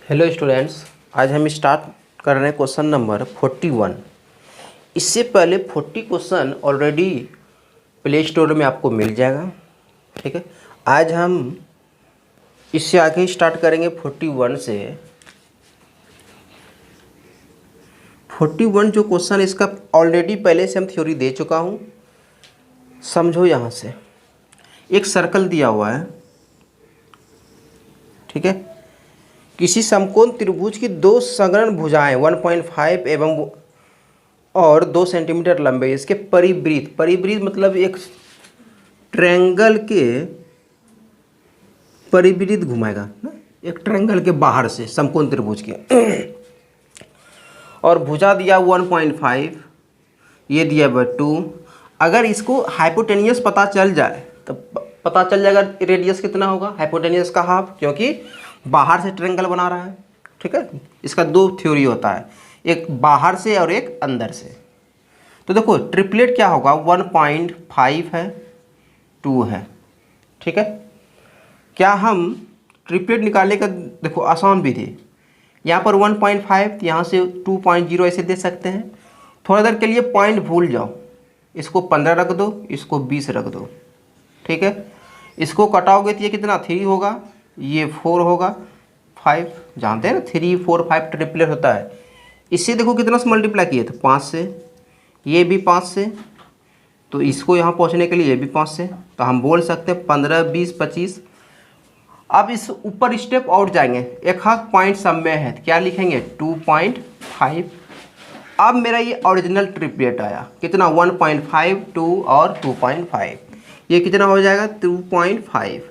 Hello students, आज हम start कर रहे हैं क्वेश्चन नंबर 41। इससे पहले 40 क्वेश्चन ऑलरेडी प्ले स्टोर में आपको मिल जाएगा। ठीक है, आज हम इससे आगे स्टार्ट करेंगे 41 से। 41 जो क्वेश्चन इसका ऑलरेडी पहले से हम थ्योरी दे चुका हूँ। समझो, यहाँ से एक सर्कल दिया हुआ है। ठीक है, किसी समकोण त्रिभुज की दो संगरण भुजाएं 1.5 एवं और 2 सेंटीमीटर लंबे, इसके परिवृत्त, परिवृत्त मतलब एक ट्रायंगल के परिवृत्त घुमाएगा ना, एक ट्रायंगल के बाहर से समकोण त्रिभुज के और भुजा दिया 1.5, ये दिया 2। अगर इसको हाइपोटेनियस पता चल जाए तो पता चल जाएगा रेडियस कितना होगा, हाइपोटेनियस का हाफ, क्योंकि बाहर से ट्रायंगल बना रहा है। ठीक है, इसका दो थ्योरी होता है, एक बाहर से और एक अंदर से। तो देखो ट्रिपलेट क्या होगा, 1.5 है, 2 है। ठीक है, क्या हम ट्रिपलेट निकालने का देखो आसान विधि, यहाँ पर 1.5 यहाँ से 2.0 ऐसे दे सकते हैं। थोड़ा देर के लिए पॉइंट भूल जाओ, इसको 15 रख दो, इसको 20 रख दो। ठीक है, इसको कटाओगे तो ये कितना 3 होगा, ये 4 होगा, 5, जानते हैं ना 3, 4, 5 ट्रिपलेट होता है। इससे देखो कितना से मल्टीप्लाई किए थे, 5 से, ये भी 5 से, तो इसको यहाँ पहुँचने के लिए ये भी 5 से, तो हम बोल सकते हैं 15, 20, 25। अब इस ऊपर स्टेप और जाएंगे, एक हाथ पॉइंट सब में है, क्या लिखेंगे 2.5। अब मेरा ये ओरिजिनल ट्रिपलेट आया, कितना 1.5, 2 और 2.5, ये कितना हो जाएगा 2.5।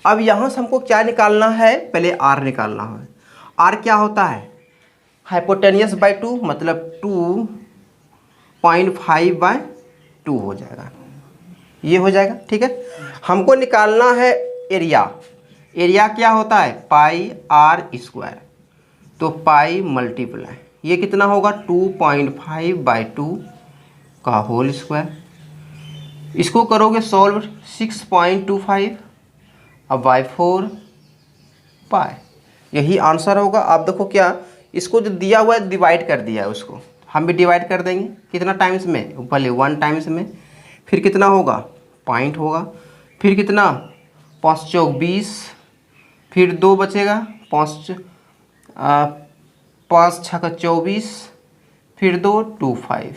अब यहाँ से हमको क्या निकालना है, पहले आर निकालना है। आर क्या होता है, हाइपोटेनियस बाई 2, मतलब 2.5/2 हो जाएगा, ये हो जाएगा। ठीक है, हमको निकालना है एरिया। एरिया क्या होता है, पाई आर स्क्वायर, तो पाई मल्टीप्लाई, ये कितना होगा 2.5/2 का होल स्क्वायर। इसको करोगे सॉल्व, 6.25 अब बाई 4 पाई, यही आंसर होगा। आप देखो क्या, इसको जो दिया हुआ है डिवाइड कर दिया है, उसको हम भी डिवाइड कर देंगे, कितना टाइम्स में, पहले 1 टाइम्स में, फिर कितना होगा पॉइंट होगा, फिर कितना 5 चौक 20, फिर 2 बचेगा, 5 छक्का 24, फिर 2 25,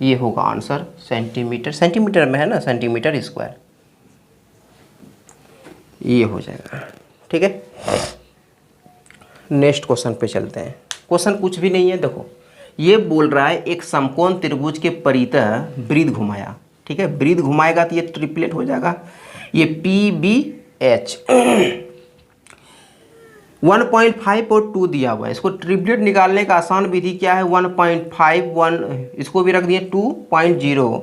ये होगा आंसर। सेंटीमीटर, सेंटीमीटर में है ना, सेंटीमीटर स्क्वायर, ये हो जाएगा। ठीक है, नेक्स्ट क्वेश्चन पे चलते हैं। क्वेश्चन कुछ भी नहीं है, देखो ये बोल रहा है एक समकोण त्रिभुज के परितः वृत्त घुमाया। ठीक है, वृत्त घुमाएगा तो ये ट्रिपलेट हो जाएगा, ये PBH 1.5 और 2 दिया हुआ है। इसको ट्रिपलेट निकालने का आसान विधि क्या है, 1.5, 1, इसको भी रख दिए 2.0।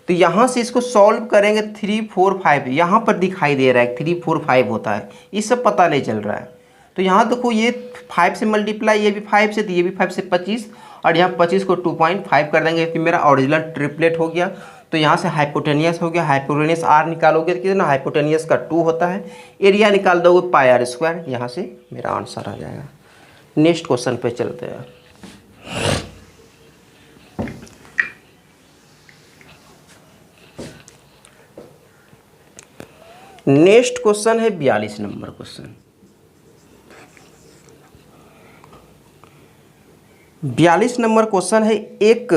तो यहाँ से इसको सॉल्व करेंगे 3, 4, 5, यहाँ पर दिखाई दे रहा है 3, 4, 5 होता है, ये सब पता नहीं चल रहा है। तो यहाँ देखो ये 5 से मल्टीप्लाई, ये भी 5 से, तो ये भी 5 से 25, और यहाँ 25 को 2.5 कर देंगे, फिर मेरा ओरिजिनल ट्रिपलेट हो गया। तो यहाँ से हाइपोटेनियस हो गया, हाइपोटेनियस आर निकालोगे तो कितना, हाइपोटेनियस का 2 होता है, एरिया निकाल दोगे पाई आर स्क्वायर, यहाँ से मेरा आंसर आ जाएगा। नेक्स्ट क्वेश्चन पे चलते हैं। नेक्स्ट क्वेश्चन है 42 नंबर क्वेश्चन। 42 नंबर क्वेश्चन है, एक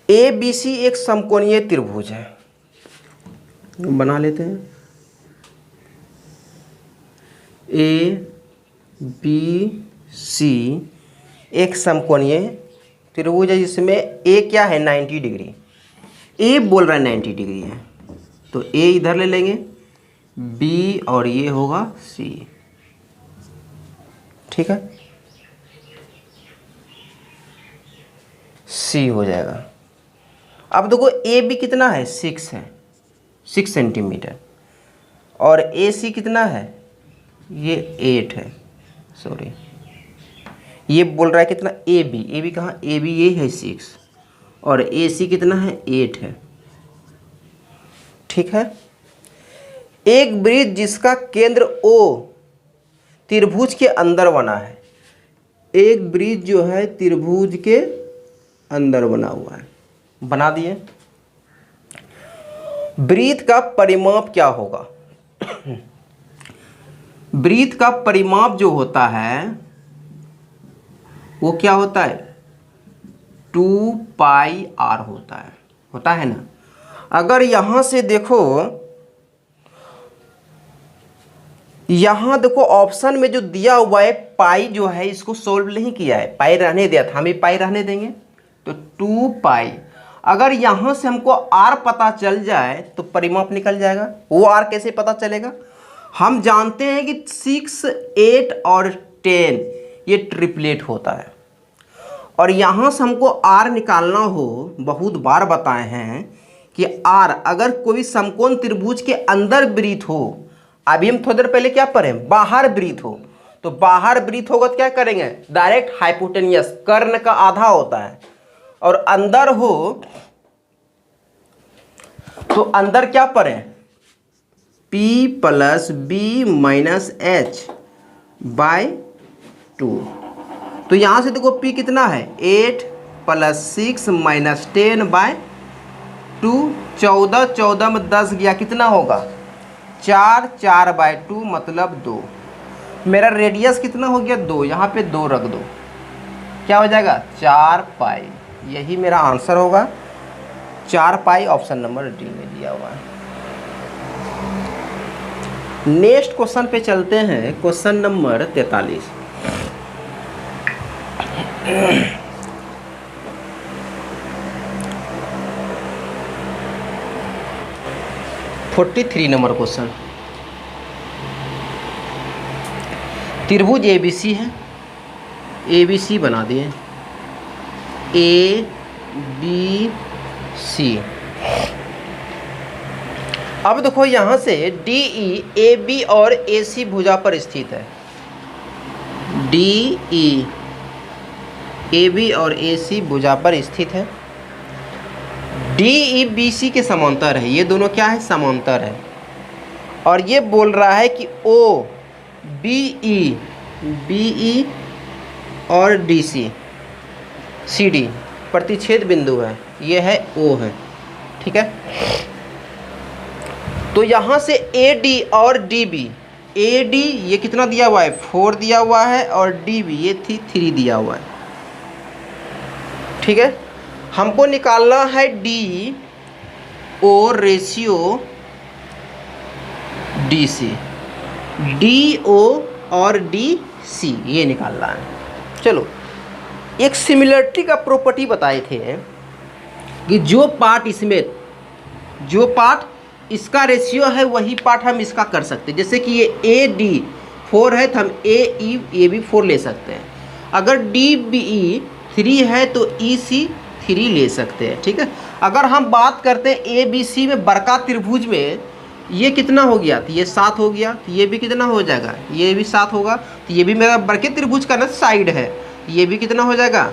ABC एक समकोणीय त्रिभुज है, बना लेते हैं। ABC एक समकोणीय त्रिभुज है जिसमें A क्या है 90 डिग्री, A बोल रहा है 90 डिग्री है, तो A इधर ले लेंगे, B और ये होगा C। ठीक है, C हो जाएगा। अब देखो AB कितना है, 6 है, 6 सेंटीमीटर, और AC कितना है, ये 8 है, सॉरी ये बोल रहा है कितना AB कहाँ, AB ये है 6, और AC कितना है 8 है। ठीक है, एक वृत्त जिसका केंद्र O त्रिभुज के अंदर बना है, एक ब्रिज जो है त्रिभुज के अंदर बना हुआ है, बना दिए। वृत्त का परिमाप क्या होगा? वृत्त का परिमाप जो होता है वो क्या होता है? 2πr होता है ना। अगर यहां से देखो, यहां देखो ऑप्शन में जो दिया हुआ है पाई जो है, इसको सोल्व नहीं किया है, पाई रहने दिया था, हम भी पाई रहने देंगे। तो 2π, अगर यहां से हमको r पता चल जाए तो परिमाप निकल जाएगा। वो r कैसे पता चलेगा? हम जानते हैं कि 6, 8 और 10 ये ट्रिपलेट होता है, और यहाँ से हमको r निकालना हो, बहुत बार बताए हैं कि r अगर कोई समकोण त्रिभुज के अंदर वृत्त हो, अभी हम थोड़ी देर पहले क्या पढ़े, बाहर वृत्त हो, तो बाहर वृत्त होगा तो क्या करेंगे, डायरेक्ट हाइपोटेनियस, कर्ण का आधा होता है, और अंदर हो तो अंदर क्या पढ़े, p + b - h/2। तो यहाँ से देखो p कितना है, 8 + 6 - 10/2, 14, 14 में 10 गया, कितना होगा 4, 4/2 मतलब 2। मेरा रेडियस कितना हो गया 2, यहाँ पे 2 रख दो, क्या हो जाएगा 4π। यही मेरा आंसर होगा, 4π, ऑप्शन नंबर डी में दिया हुआ है। नेक्स्ट क्वेश्चन पे चलते हैं, क्वेश्चन नंबर 43। 43 number question. त्रिभुज ABC है, ABC बना दिए, ABC। अब देखो यहाँ से DE AB और AC भुजा पर स्थित है, DE AB और AC भुजा पर स्थित है। DE BC के समांतर है, ये दोनों क्या है, समांतर है। और ये बोल रहा है कि O BE और DC CD प्रतिच्छेद बिंदु है, ये है O है, ठीक है। तो यहाँ से AD और DB, AD ये कितना दिया हुआ है 4 दिया हुआ है, और DB ये 3 दिया हुआ है, ठीक है। हमको निकालना है DO रेशियो DC, DO और DC ये निकालना है। चलो, एक सिमिलरिटी का प्रॉपर्टी बताए थे कि जो पार्ट इसका रेशियो है वही पार्ट हम इसका कर सकते हैं। जैसे कि ये AD 4 है तो हम AE भी 4 ले सकते हैं। अगर DBE 3 है तो EC 3 ले सकते हैं, ठीक है। अगर हम बात करते हैं ABC में बड़का त्रिभुज में, ये कितना हो गया, तो ये 7 हो गया, तो ये भी कितना हो जाएगा, ये भी 7 होगा। तो ये भी मेरा बड़के त्रिभुज का ना साइड है, ये भी कितना हो जाएगा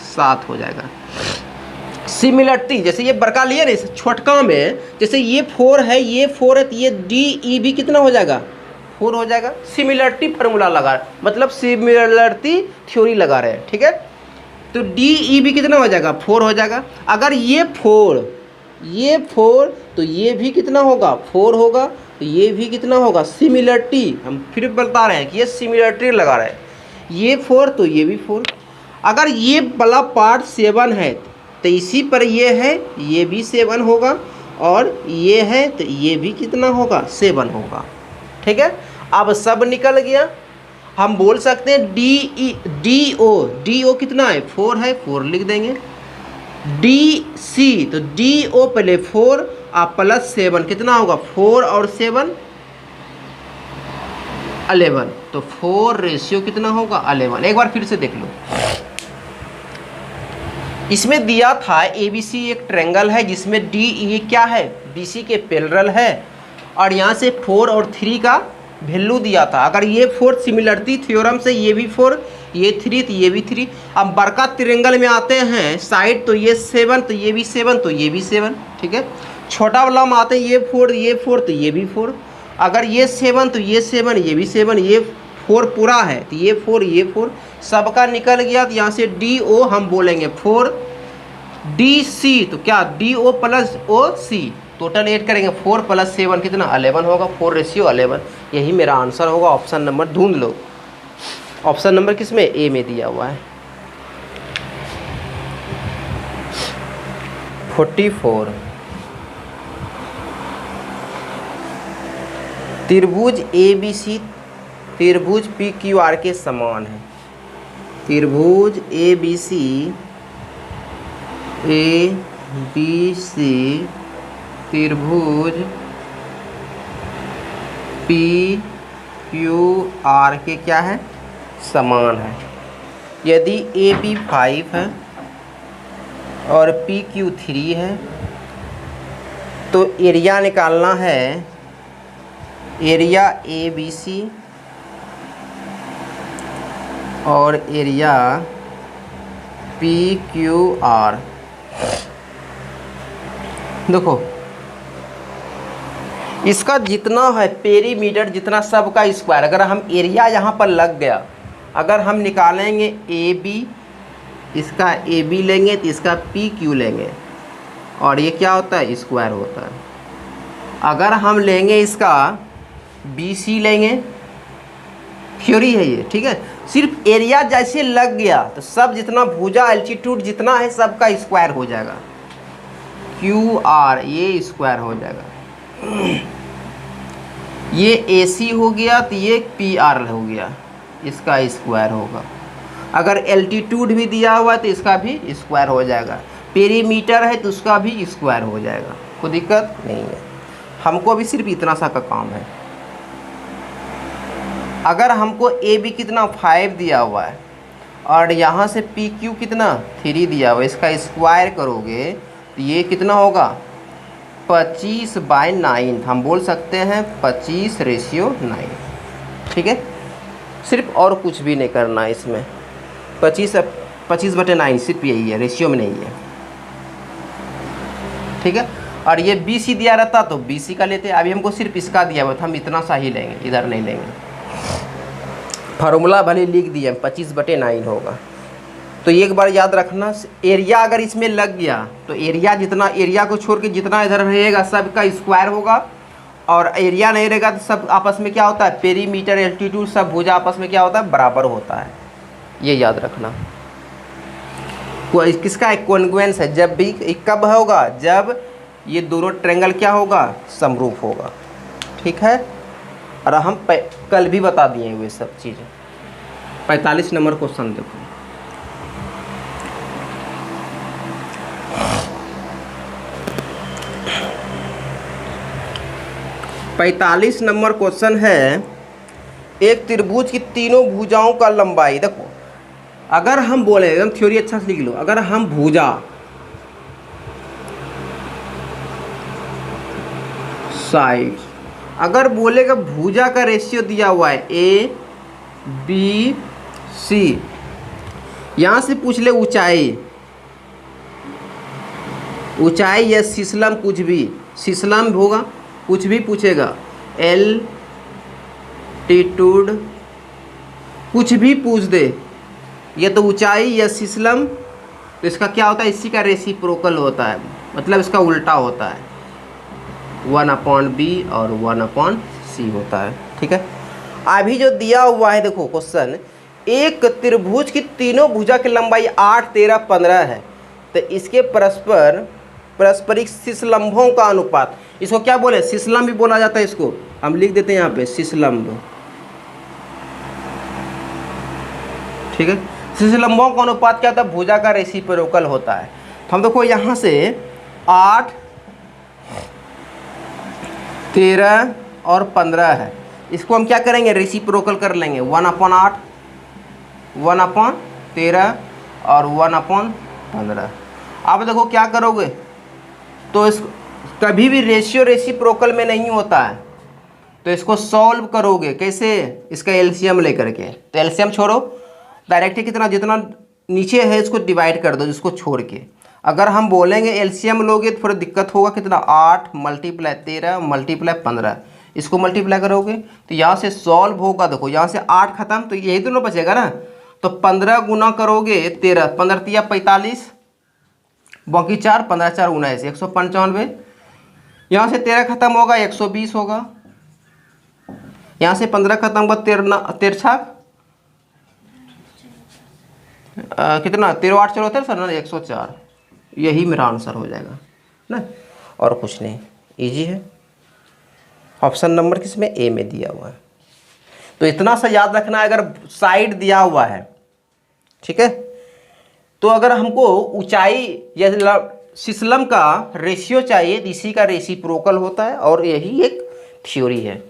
7 हो जाएगा। सिमिलरिटी, जैसे ये बड़का लिया ना, छोटका में जैसे ये 4 है, ये 4 है, तो ये DE भी कितना हो जाएगा 4 हो जाएगा। सिमिलरिटी फार्मूला लगा, मतलब सिमिलरिटी थ्योरी लगा रहे हैं, ठीक है। तो DE भी कितना हो जाएगा 4 हो जाएगा। अगर ये 4 तो ये भी कितना होगा 4 होगा, तो ये भी कितना होगा, सिमिलरिटी, हम फिर बता रहे हैं कि ये सिमिलरिटी लगा रहे हैं, ये 4 तो ये भी 4। अगर ये वाला पार्ट 7 है तो इसी पर ये है, ये भी 7 होगा, और ये है तो ये भी कितना होगा 7 होगा, ठीक है। अब सब निकल गया, हम बोल सकते हैं DO कितना है 4 है, 4 लिख देंगे। DC तो DO पहले 4 आप प्लस 7 कितना होगा 4 और 7 11, तो 4 रेशियो कितना होगा 11। एक बार फिर से देख लो, इसमें दिया था ABC एक ट्रायंगल है जिसमें DE क्या है BC के पैरेलल है, और यहाँ से 4 और 3 का वैल्यू दिया था। अगर ये 4 सिमिलरिटी थ्योरम से ये भी 4, ये 3 तो ये भी 3। अब बड़का ट्रायंगल में आते हैं साइड, तो ये 7 तो ये भी 7 तो ये भी 7, ठीक है। छोटा वाला में आते हैं ये 4 तो ये भी 4। अगर ये 7 तो ये 7, ये भी 7, ये 4 पूरा है तो ये 4 सबका निकल गया, तो यहाँ से DO हम बोलेंगे 4DC, तो क्या DO plus OC total add करेंगे 4 + 7 कितना 11 होगा, 4:11। यही मेरा आंसर होगा। ऑप्शन नंबर ढूंढ लो, ऑप्शन नंबर किस में, ए में दिया हुआ है। 44 त्रिभुज ABC त्रिभुज PQR के समान है। त्रिभुज ABC त्रिभुज PQR के क्या है, समान है। यदि AB 5 है और PQ 3 है तो एरिया निकालना है, एरिया ABC और एरिया PQR। देखो इसका जितना है पेरीमीटर, जितना सबका स्क्वायर, अगर हम एरिया यहाँ पर लग गया, अगर हम निकालेंगे AB, इसका AB लेंगे तो इसका PQ लेंगे और ये क्या होता है, स्क्वायर होता है। अगर हम लेंगे इसका BC लेंगे, थ्योरी है ये, ठीक है। सिर्फ एरिया जैसे लग गया तो सब जितना भुजा एल्टीट्यूड जितना है सबका स्क्वायर हो जाएगा, QR ये स्क्वायर हो जाएगा। ये AC हो गया तो ये PR हो गया, इसका स्क्वायर होगा। अगर एल्टीट्यूड भी दिया हुआ है तो इसका भी स्क्वायर हो जाएगा। पेरीमीटर है तो उसका भी स्क्वायर हो जाएगा, कोई दिक्कत नहीं है। हमको भी सिर्फ इतना सा का काम है। अगर हमको AB कितना 5 दिया हुआ है और यहाँ से PQ कितना 3 दिया हुआ है, इसका स्क्वायर करोगे तो ये कितना होगा 25/9, हम बोल सकते हैं 25:9, ठीक है। सिर्फ और कुछ भी नहीं करना है इसमें, 25/9 सिर्फ यही है, रेशियो में नहीं है, ठीक है। और ये BC दिया रहता तो BC का लेते, अभी हमको सिर्फ इसका दिया हुआ तो हम इतना सा ही लेंगे, इधर नहीं लेंगे। फार्मूला भले लिख दिए 25/9 होगा। तो एक बार याद रखना, एरिया अगर इसमें लग गया तो एरिया जितना, एरिया को छोड़ के जितना इधर रहेगा सबका स्क्वायर होगा, और एरिया नहीं रहेगा तो सब आपस में क्या होता है, पेरीमीटर एल्टीट्यूड सब भुजा आपस में क्या होता है, बराबर होता है। ये याद रखना। किसका कॉन्ग्रुएंस है, जब भी कब होगा, जब ये दोनों ट्रायंगल क्या होगा, समरूप होगा, ठीक है। और हम कल भी बता दिए हुए सब चीज़ें। 45 नंबर क्वेश्चन देखो, पैंतालीस नंबर क्वेश्चन है, एक त्रिभुज की तीनों भुजाओं का लंबाई। देखो अगर हम बोले, एकदम थ्योरी अच्छा से लिख लो, अगर हम भुजा साइड, अगर बोलेगा भुजा का रेशियो दिया हुआ है ABC, यहाँ से पूछ ले ऊंचाई, ऊंचाई या सिसलम, कुछ भी सिसलम होगा, कुछ भी पूछेगा, एल्टीट्यूड कुछ भी पूछ दे, ये तो ऊंचाई या सिसलम, तो इसका क्या होता है, इसी का रेसिप्रोकल होता है, मतलब इसका उल्टा होता है, 1/b और 1/c होता है, ठीक है। अभी जो दिया हुआ है देखो क्वेश्चन, एक त्रिभुज की तीनों भुजा की लंबाई 8, 13, 15 है, तो इसके पारस्परिक सिसलंभों का अनुपात, इसको क्या बोले, सिसलंब भी बोला जाता है, इसको हम लिख देते हैं यहाँ पे सिसलंब, ठीक है। सिसलंभों का अनुपात क्या होता है, भुजा का रेसिप्रोकल होता है। तो हम देखो यहाँ से 8, 13 और 15 है, इसको हम क्या करेंगे, रेसिप्रोकल कर लेंगे, 1/8, 1/13 और 1/15। अब देखो क्या करोगे, तो इस कभी भी रेशियो रेसिप्रोकल में नहीं होता है, तो इसको सॉल्व करोगे कैसे, इसका एलसीएम लेकर के, तो एलसीएम छोड़ो, डायरेक्ट कितना, जितना नीचे है इसको डिवाइड कर दो इसको छोड़ के। अगर हम बोलेंगे एलसीएम लोगे तो थोड़ा दिक्कत होगा, कितना 8 × 13 × 15, इसको मल्टीप्लाई करोगे तो यहाँ से सॉल्व होगा, देखो यहाँ से 8 खत्म, तो यही दोनों बचेगा ना। तो 15 गुना करोगे 13, 15 तिया 45, बाकी 4, 15 4 19, 195। यहाँ से 13 खत्म होगा 120 होगा, यहाँ से 15 खत्म होगा 13 कितना 13 8 चलो 13 ना 104। यही मेरा आंसर हो जाएगा ना, और कुछ नहीं, इजी है। ऑप्शन नंबर किसमें, ए में दिया हुआ है। तो इतना सा याद रखना है, अगर साइड दिया हुआ है, ठीक है, तो अगर हमको ऊंचाई या सिस्लम का रेशियो चाहिए तो इसी का रेसिप्रोकल होता है, और यही एक थ्योरी है।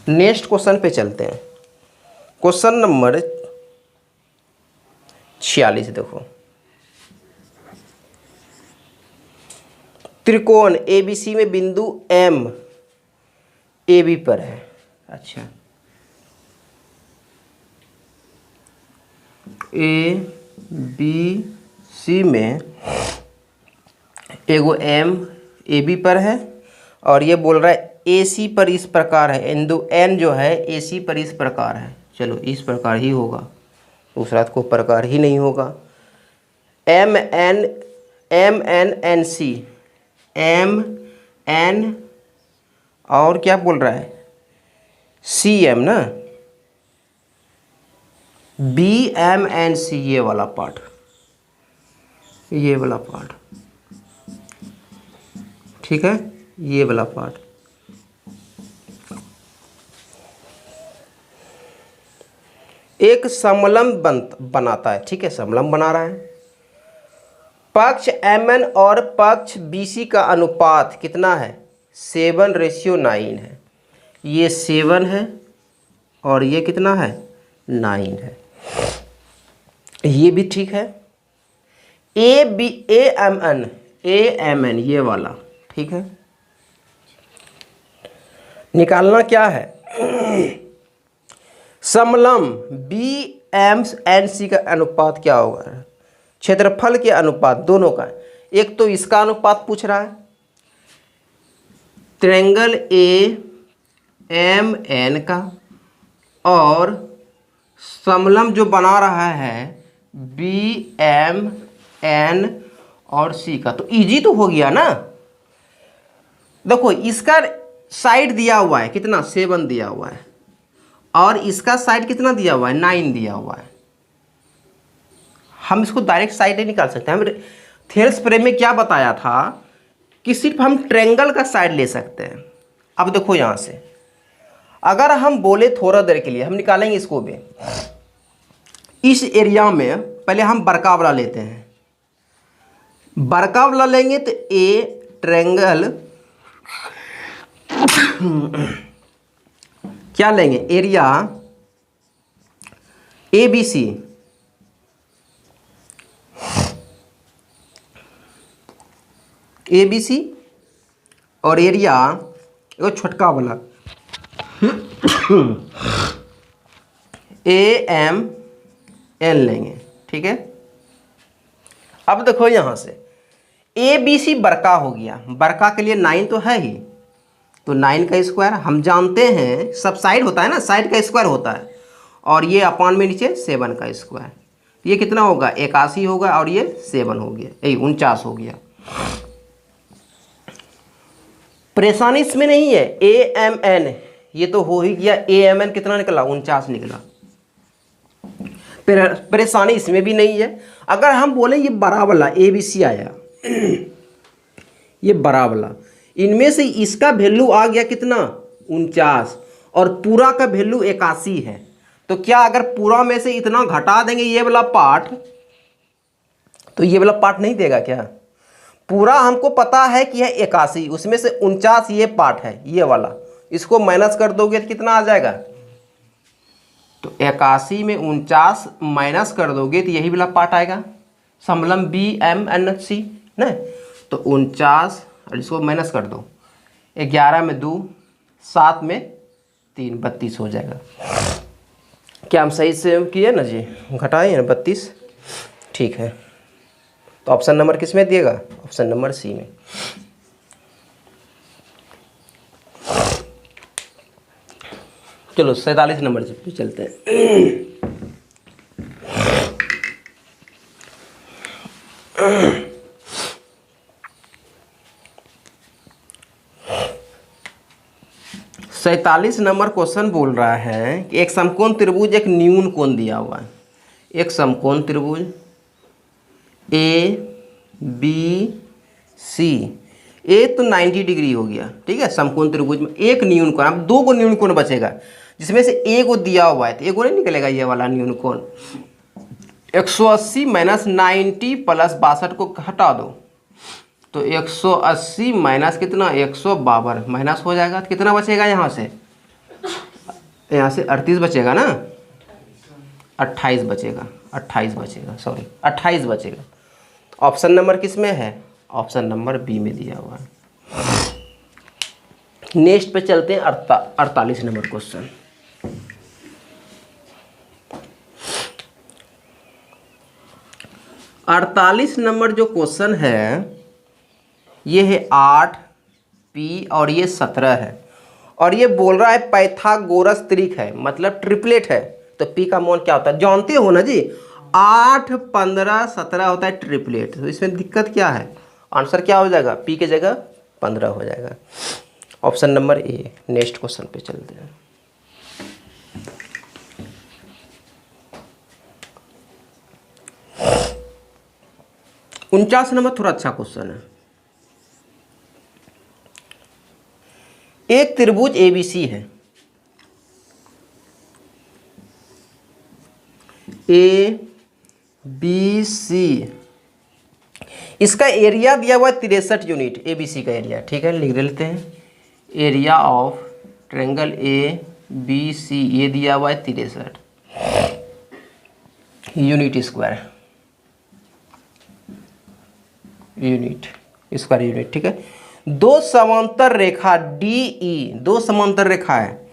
नेक्स्ट क्वेश्चन पे चलते हैं। क्वेश्चन नंबर 46 देखो, त्रिकोण एबीसी में बिंदु एम ए बी पर है। अच्छा, ए बी सी में एगो एम ए बी पर है, और ये बोल रहा है ए सी पर इस प्रकार है, एन जो है ए सी पर इस प्रकार है। चलो इस प्रकार ही होगा, दूसरा को प्रकार ही नहीं होगा। M N N C, M N और क्या बोल रहा है, सी एम ना, बी एम एन सी, ये वाला पार्ट, ये वाला पार्ट, ठीक है, ये वाला पार्ट। एक समलंब बनाता है, ठीक है, समलंब बना रहा है। पक्ष एम एन और पक्ष बी सी का अनुपात कितना है, 7:9 है। ये 7 है और ये कितना है, 9 है। ये भी ठीक है। ए एम एन ये वाला, ठीक है। निकालना क्या है, समलंब बी एम एन सी का अनुपात क्या होगा, क्षेत्रफल के अनुपात दोनों का। एक तो इसका अनुपात पूछ रहा है, ट्रायंगल ए एम एन का, और समलंब जो बना रहा है बी एम एन और सी का। तो इजी तो हो गया ना। देखो इसका साइड दिया हुआ है कितना, 7 दिया हुआ है, और इसका साइड कितना दिया हुआ है, 9 दिया हुआ है। हम इसको डायरेक्ट साइड नहीं निकाल सकते। हम थेल्स प्रेम में क्या बताया था कि सिर्फ हम ट्रायंगल का साइड ले सकते हैं। अब देखो यहाँ से अगर हम बोले थोड़ा देर के लिए हम निकालेंगे इसको भी, इस एरिया में पहले हम बड़का वाला लेते हैं। बड़का वाला लेंगे तो ए ट्रायंगल क्या लेंगे, area A B C, A B C, और एरिया वो छोटका वाला ए एम एन लेंगे, ठीक है। अब देखो यहाँ से ए बी सी बड़का हो गया, बड़का के लिए 9 तो है ही, तो 9 का स्क्वायर हम जानते हैं, सब साइड होता है ना, साइड का स्क्वायर होता है, और ये अपान में नीचे 7 का स्क्वायर, ये कितना होगा 81 होगा, और ये 7 हो गया, 49 हो गया। परेशानी इसमें नहीं है, ए एम एन ये तो हो ही गया, ए एम एन कितना निकला 49 निकला। परेशानी इसमें भी नहीं है। अगर हम बोले ये बड़ा वाला ए बी सी आया ये बड़ा वाला, इनमें से इसका वैल्यू आ गया कितना 49, और पूरा का वैल्यू 81 है। तो क्या अगर पूरा में से इतना घटा देंगे ये वाला पार्ट, तो ये वाला पार्ट नहीं देगा क्या। पूरा हमको पता है कि है 81, उसमें से 49 ये पार्ट है, ये वाला, इसको माइनस कर दोगे तो कितना आ जाएगा, तो 81 में 49 माइनस कर दोगे तो यही वाला पार्ट आएगा, समलंब बी एम एन सी ना। तो 49 और इसको माइनस कर दो, 11 में 2, 7 में 3, 32 हो जाएगा। क्या हम सही से किए ना जी, घटाए ना 32, ठीक है। तो ऑप्शन नंबर किस में दिएगा? ऑप्शन नंबर सी में। चलो 47 नंबर पे चलते हैं। 47 नंबर क्वेश्चन बोल रहा है कि एक समकोण त्रिभुज एक न्यून कोण दिया हुआ है। एक समकोण त्रिभुज ए बी सी, ए तो 90 डिग्री हो गया, ठीक है। समकोण त्रिभुज में एक न्यून कोण, अब 2 को न्यून कोण बचेगा, जिसमें से ए को दिया हुआ है तो ए को नहीं निकलेगा ये वाला न्यून कोण। 180 माइनस 90 प्लस 62 को हटा दो तो 180 माइनस कितना 152 माइनस हो जाएगा, तो कितना बचेगा यहाँ से? यहाँ से 38 बचेगा ना, 28 बचेगा, 28 बचेगा, सॉरी 28 बचेगा। ऑप्शन नंबर किस में है? ऑप्शन नंबर बी में दिया हुआ है। नेक्स्ट पे चलते हैं 48 नंबर क्वेश्चन। अड़तालीस नंबर जो क्वेश्चन है ये है 8 पी और ये 17 है, और ये बोल रहा है पाइथागोरस त्रिक है, मतलब ट्रिपलेट है। तो पी का मान क्या होता है जानते हो ना जी? 8 15 17 होता है ट्रिपलेट। तो इसमें दिक्कत क्या है? आंसर क्या हो जाएगा? पी के जगह 15 हो जाएगा। Option number A. Next question पे चलते हैं। उनचास नंबर थोड़ा अच्छा क्वेश्चन है। एक त्रिभुज एबीसी है, ए बी सी, इसका एरिया दिया हुआ है 63 यूनिट, एबीसी का एरिया, ठीक है। लिख लेते हैं area of triangle A B C, ये दिया हुआ है 63 unit square, unit square unit, ठीक है। दो समांतर रेखा डी ई, दो समांतर रेखा है,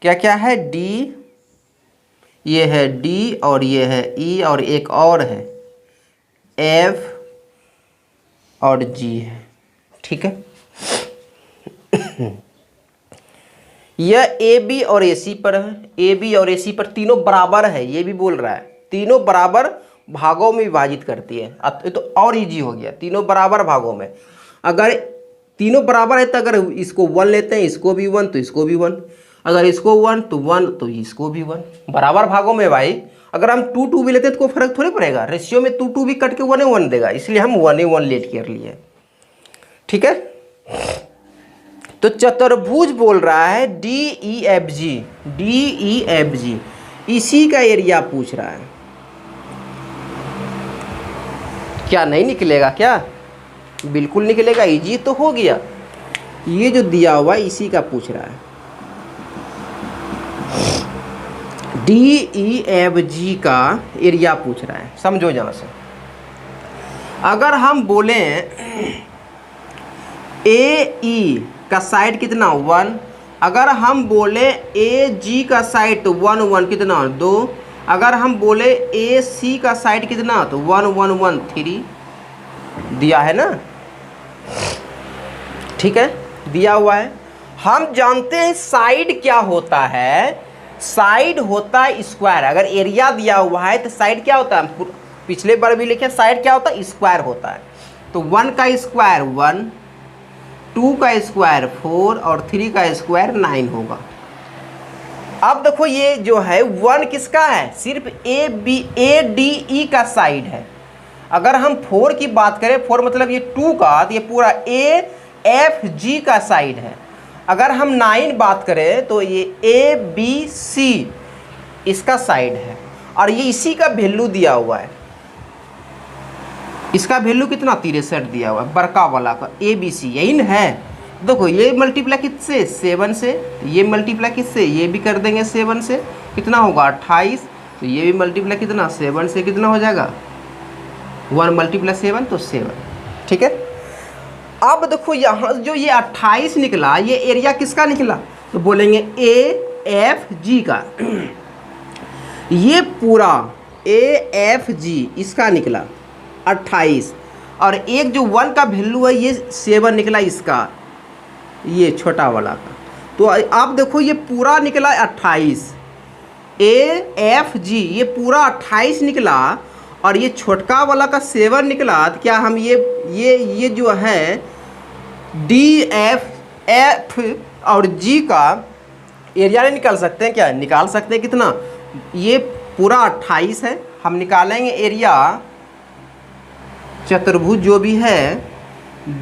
क्या क्या है? डी, ये है डी और ये है ई, और एक और है एफ और जी है, ठीक है। यह ए बी और ए सी पर है, ए बी और ए सी पर तीनों बराबर है, ये भी बोल रहा है तीनों बराबर भागों में विभाजित करती है। तो और इजी हो गया, तीनों बराबर भागों में। अगर तीनों बराबर है तो अगर इसको 1 लेते हैं, इसको भी 1 तो इसको भी 1, अगर इसको 1 तो 1 तो इसको भी 1, बराबर भागों में भाई। अगर हम 2 2 भी लेते हैं तो कोई फर्क थोड़ी पड़ेगा, रेशियो में 2 2 भी कट के 1 1 देगा, इसलिए हम 1 1 लेट कर लिए, ठीक है। तो चतुर्भुज बोल रहा है D E F G, D E F G, इसी का एरिया पूछ रहा है। क्या नहीं निकलेगा? क्या बिल्कुल निकलेगा, इजी तो हो गया। ये जो दिया हुआ है इसी का पूछ रहा है, डी ई एफ जी का एरिया पूछ रहा है, समझो जहाँ से। अगर हम बोले ए ई का साइड कितना 1, अगर हम बोले ए जी का साइड तो 1 1 कितना 2, अगर हम बोले ए सी का साइड कितना तो 1 1 1 3 दिया है ना, ठीक है, दिया हुआ है। हम जानते हैं साइड क्या होता है, साइड होता है स्क्वायर। अगर एरिया दिया हुआ है तो साइड क्या होता है? पिछले बार भी लिखे, साइड क्या होता है? स्क्वायर होता है। तो 1 का स्क्वायर 1, 2 का स्क्वायर 4 और 3 का स्क्वायर 9 होगा। अब देखो ये जो है 1 किसका है? सिर्फ A B A D E का साइड है। अगर हम 4 की बात करें, 4 मतलब ये 2 का, तो ये पूरा ए एफ जी का साइड है। अगर हम 9 बात करें तो ये ए बी सी इसका साइड है, और ये इसी का वैल्यू दिया हुआ है। इसका वैल्यू कितना 63 दिया हुआ है, बड़का वाला का ए बी सी, यही है। देखो ये मल्टीप्लाई किससे? 7 से, ये मल्टीप्लाई किससे? ये भी कर देंगे 7 से, कितना होगा 28। तो ये भी मल्टीप्लाई कितना 7 से, कितना हो जाएगा 1 मल्टीप्लाई 7 तो 7, ठीक है। अब देखो यहाँ जो ये 28 निकला, ये एरिया किसका निकला? तो बोलेंगे ए एफ जी का। ये पूरा ए एफ जी इसका निकला, 28, और एक जो 1 का वैल्यू है ये 7 निकला इसका, ये छोटा वाला का। तो आप देखो ये पूरा निकला 28, AFG ये पूरा 28 निकला, और ये छोटका वाला का 7 निकला। तो क्या हम ये जो है DF और G का एरिया नहीं निकाल सकते हैं? क्या निकाल सकते हैं? कितना? ये पूरा 28 है, हम निकालेंगे एरिया चतुर्भुज जो भी है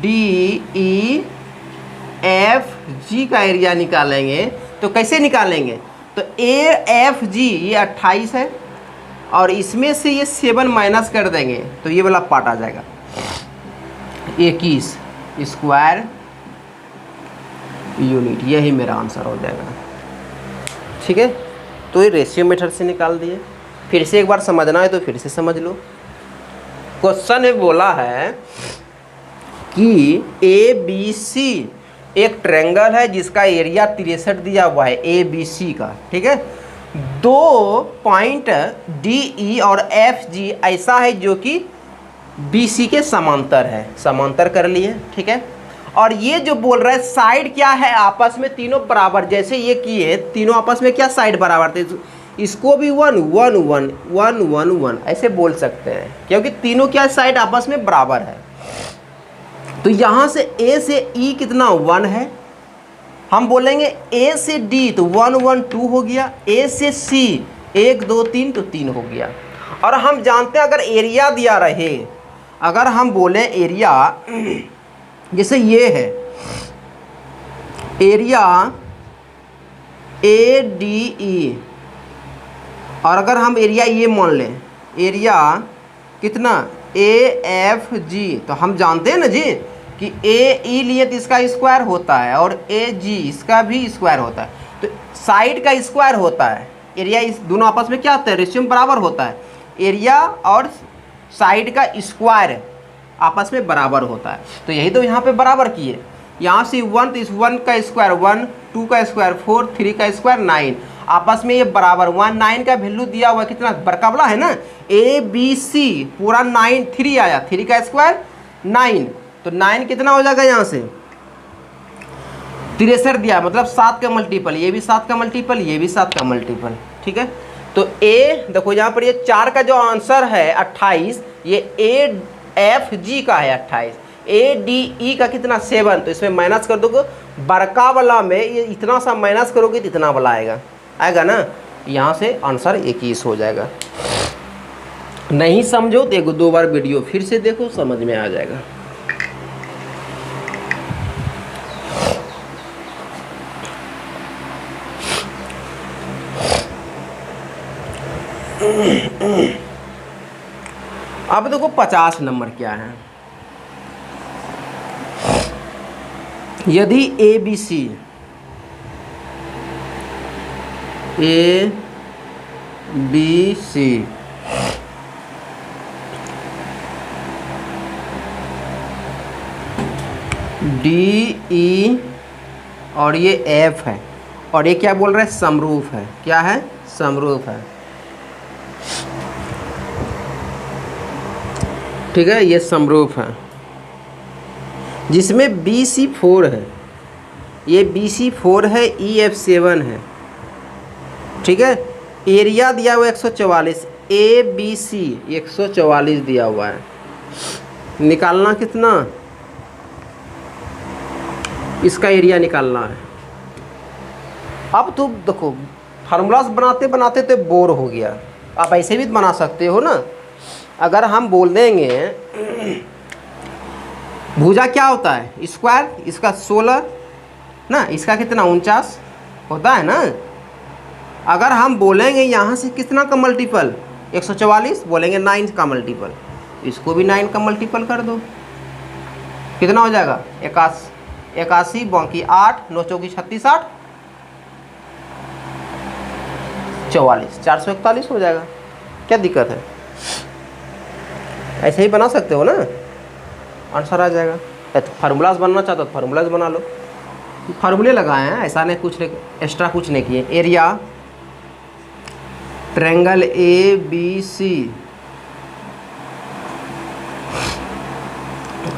DEFG का एरिया निकालेंगे। तो कैसे निकालेंगे? तो AFG ये 28 है, और इसमें से ये 7 माइनस कर देंगे तो ये वाला पार्ट आ जाएगा 21 स्क्वायर यूनिट। यही मेरा आंसर हो जाएगा। ठीक है, तो ये रेशियो मेथड से निकाल दिए। फिर से एक बार समझना है तो फिर से समझ लो। क्वेश्चन में बोला है कि ABC एक ट्रायंगल है जिसका एरिया 63 दिया हुआ है ABC का। ठीक है, 2 पॉइंट DE और FG ऐसा है जो कि BC के समांतर है, समांतर कर लिए। ठीक है, और ये जो बोल रहा है साइड क्या है आपस में तीनों बराबर, जैसे ये किए तीनों आपस में क्या साइड बराबर थे, इसको भी 1 1 1 1 1 1 ऐसे बोल सकते हैं, क्योंकि तीनों क्या साइड आपस में बराबर है। तो यहाँ से A से E कितना 1 है, हम बोलेंगे A से D तो 1 1 2 हो गया, A से C 1 2 3 तो 3 हो गया। और हम जानते हैं अगर एरिया दिया रहे, अगर हम बोलें एरिया जैसे ये है एरिया ADE, और अगर हम एरिया ये मान लें एरिया कितना AFG, तो हम जानते हैं ना जी कि AE लिए तो इसका स्क्वायर होता है और AG इसका भी स्क्वायर होता है। तो साइड का स्क्वायर होता है, एरिया इस दोनों आपस में क्या होता है, रेशियो में बराबर होता है। एरिया और साइड का स्क्वायर आपस में बराबर होता है। तो यही तो यहाँ पे बराबर किए, यहाँ से 1 तो इस 1 का स्क्वायर 1, 2 का स्क्वायर 4, 3 का स्क्वायर 9, आपस में ये बराबर 1 9 का वैल्यू दिया हुआ कितना बड़का वाला है ना ABC पूरा 9 3 आया, 3 का स्क्वायर 9, तो 9 कितना हो जाएगा यहाँ से 63 दिया, मतलब 7 का मल्टीपल, ये भी 7 का मल्टीपल, ये भी 7 का मल्टीपल। ठीक है, तो A देखो यहाँ पर ये 4 का जो आंसर है 28, ये AFG का है 28, ADE का कितना 7, तो इसमें माइनस कर दोगे बड़का वाला में, ये इतना सा माइनस करोगे तो इतना वाला आएगा ना, यहाँ से आंसर 21 हो जाएगा। नहीं समझो तो 1-2 बार वीडियो फिर से देखो, समझ में आ जाएगा। अब देखो 50 नंबर क्या है। यदि ABC DE और ये F है, और ये क्या बोल रहा है समरूप है, क्या है समरूप है। ठीक है, ये समरूप है जिसमें BC 4 है, ये BC 4 है, EF 7 है। ठीक है, एरिया दिया हुआ 144, ABC 144 दिया हुआ है, निकालना कितना, इसका एरिया निकालना है। अब तो देखो फार्मूलास बनाते बनाते तो बोर हो गया, आप ऐसे भी बना सकते हो ना। अगर हम बोल देंगे भुजा क्या होता है स्क्वायर, इसका 16 ना, इसका कितना 49 होता है ना। अगर हम बोलेंगे यहाँ से कितना का मल्टीपल 144, बोलेंगे 9 का मल्टीपल, इसको भी 9 का मल्टीपल कर दो, कितना हो जाएगा 81 बाकी 8 9 चौकी 36 8 44 441 हो जाएगा। क्या दिक्कत है, ऐसे ही बना सकते हो ना, आंसर आ जाएगा। तो फार्मूलाज बनना चाहते हो तो फार्मूलाज बना लो, फार्मूले लगाए हैं, ऐसा नहीं कुछ एक्स्ट्रा कुछ नहीं किए। एरिया ट्रायंगल ABC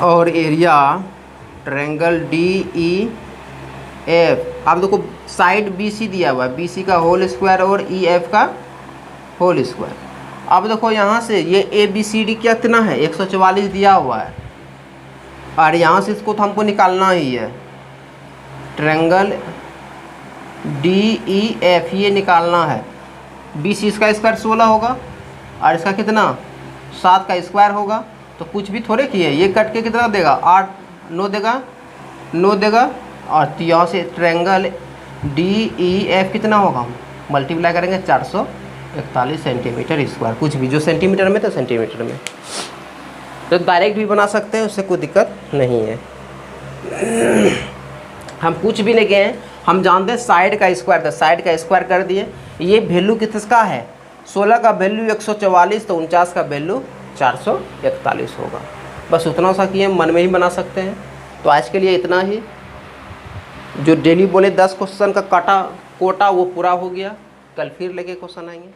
और area triangle D E F. आप देखो साइड बी सी दिया हुआ है, बी सी का होल स्क्वायर और ई एफ का होल स्क्वायर। अब देखो यहाँ से ये ए बी सी डी कितना है 144 दिया हुआ है, और यहाँ से इसको तो हमको निकालना ही है। ट्रायंगल डी ई एफ ये निकालना है। बी सी इसका स्क्वायर 16 होगा और इसका कितना 7 का स्क्वायर होगा, तो कुछ भी थोड़े किए, ये कट के कितना देगा 8 9 देगा 9 देगा। और तो यहाँ से ट्रायंगल डी ई एफ कितना होगा, हम मल्टीप्लाई करेंगे 441 सेंटीमीटर स्क्वायर, कुछ भी जो सेंटीमीटर में तो सेंटीमीटर में, तो डायरेक्ट भी बना सकते हैं, उससे कोई दिक्कत नहीं है। हम कुछ भी नहीं गए, हम जानते हैं साइड का स्क्वायर था, साइड का स्क्वायर कर दिए। ये वैल्यू किसका है 16 का वैल्यू 144, तो 49 का वैल्यू 441 होगा। बस उतना सा किए, मन में ही बना सकते हैं। तो आज के लिए इतना ही। जो डेली बोले 10 क्वेश्चन का कोटा वो पूरा हो गया। कल फिर लेके क्वेश्चन आएंगे।